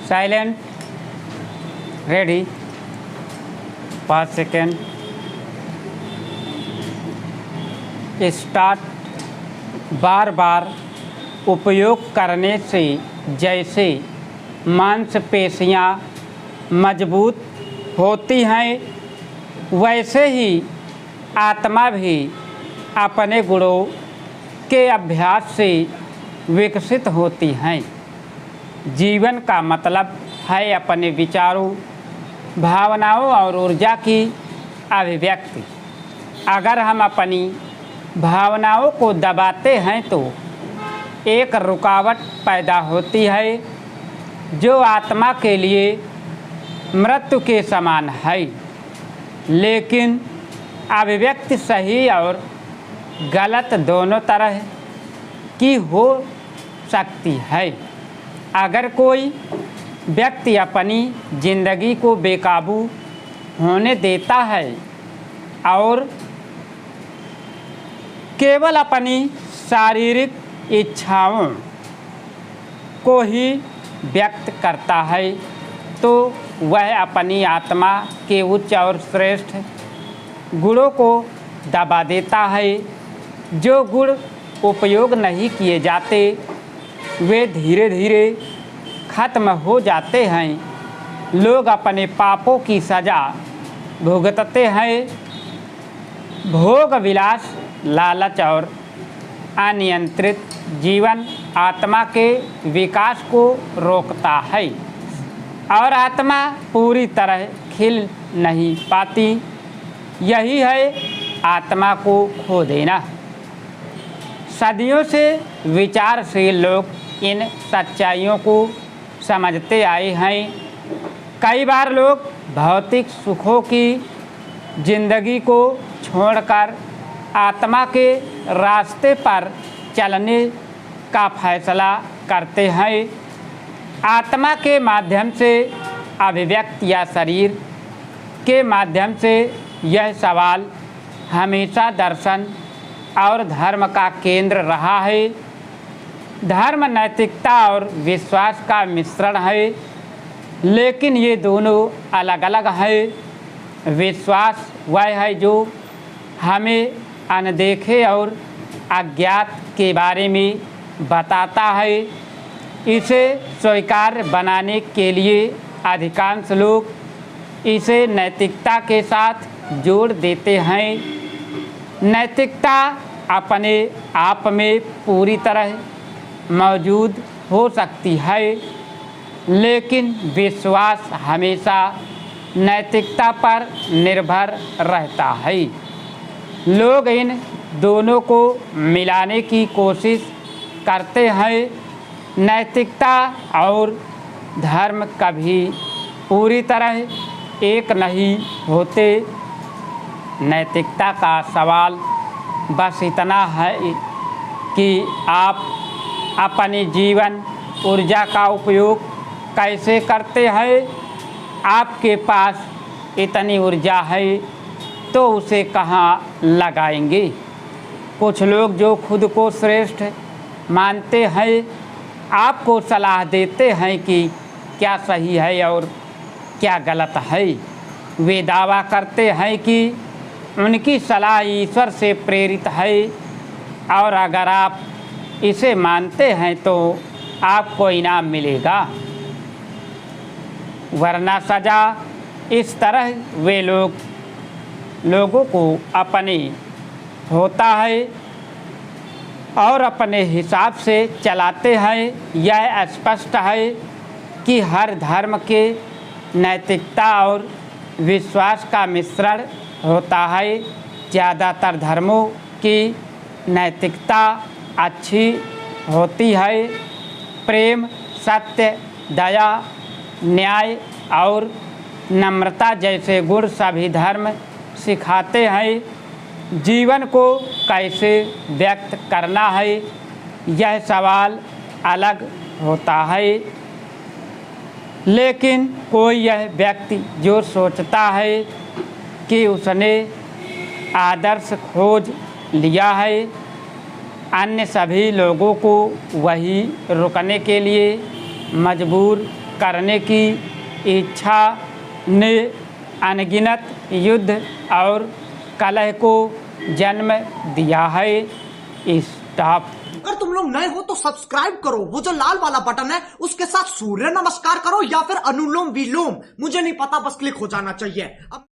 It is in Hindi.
Silent, ready, 5 second, start. बार बार उपयोग करने से जैसे मांसपेशियां मजबूत होती हैं, वैसे ही आत्मा भी अपने गुणों के अभ्यास से विकसित होती हैं। जीवन का मतलब है अपने विचारों, भावनाओं और ऊर्जा की अभिव्यक्ति। अगर हम अपनी भावनाओं को दबाते हैं तो एक रुकावट पैदा होती है जो आत्मा के लिए मृत्यु के समान है। लेकिन अभिव्यक्ति सही और गलत दोनों तरह की हो सकती है। अगर कोई व्यक्ति अपनी जिंदगी को बेकाबू होने देता है और केवल अपनी शारीरिक इच्छाओं को ही व्यक्त करता है, तो वह अपनी आत्मा के उच्च और श्रेष्ठ गुणों को दबा देता है। जो गुण उपयोग नहीं किए जाते वे धीरे धीरे खत्म हो जाते हैं। लोग अपने पापों की सज़ा भुगतते हैं। भोग विलास, लालच और अनियंत्रित जीवन आत्मा के विकास को रोकता है और आत्मा पूरी तरह खिल नहीं पाती। यही है आत्मा को खो देना। सदियों से विचारशील लोग इन सच्चाइयों को समझते आए हैं। कई बार लोग भौतिक सुखों की जिंदगी को छोड़कर आत्मा के रास्ते पर चलने का फैसला करते हैं। आत्मा के माध्यम से अभिव्यक्ति या शरीर के माध्यम से यह सवाल हमेशा दर्शन और धर्म का केंद्र रहा है। धर्म नैतिकता और विश्वास का मिश्रण है, लेकिन ये दोनों अलग अलग है। विश्वास वह है जो हमें अनदेखे और अज्ञात के बारे में बताता है। इसे स्वीकार्य बनाने के लिए अधिकांश लोग इसे नैतिकता के साथ जोड़ देते हैं। नैतिकता अपने आप में पूरी तरह मौजूद हो सकती है, लेकिन विश्वास हमेशा नैतिकता पर निर्भर रहता है। लोग इन दोनों को मिलाने की कोशिश करते हैं। नैतिकता और धर्म कभी पूरी तरह एक नहीं होते। नैतिकता का सवाल बस इतना है कि आप अपनी जीवन ऊर्जा का उपयोग कैसे करते हैं। आपके पास इतनी ऊर्जा है तो उसे कहाँ लगाएंगे। कुछ लोग जो खुद को श्रेष्ठ मानते हैं आपको सलाह देते हैं कि क्या सही है और क्या गलत है। वे दावा करते हैं कि उनकी सलाह ईश्वर से प्रेरित है और अगर आप इसे मानते हैं तो आपको इनाम मिलेगा, वरना सज़ा। इस तरह वे लोगों को अपने होता है और अपने हिसाब से चलाते हैं। यह स्पष्ट है कि हर धर्म के नैतिकता और विश्वास का मिश्रण होता है। ज़्यादातर धर्मों की नैतिकता अच्छी होती है। प्रेम, सत्य, दया, न्याय और नम्रता जैसे गुण सभी धर्म सिखाते हैं। जीवन को कैसे व्यक्त करना है यह सवाल अलग होता है, लेकिन कोई यह व्यक्ति जो सोचता है कि उसने आदर्श खोज लिया है, अन्य सभी लोगों को वही रुकने के लिए मजबूर करने की इच्छा ने अनगिनत युद्ध और कलह को जन्म दिया है। स्टॉप। अगर तुम लोग नए हो तो सब्सक्राइब करो, वो जो लाल वाला बटन है उसके साथ सूर्य नमस्कार करो या फिर अनुलोम विलोम, मुझे नहीं पता, बस क्लिक हो जाना चाहिए। अब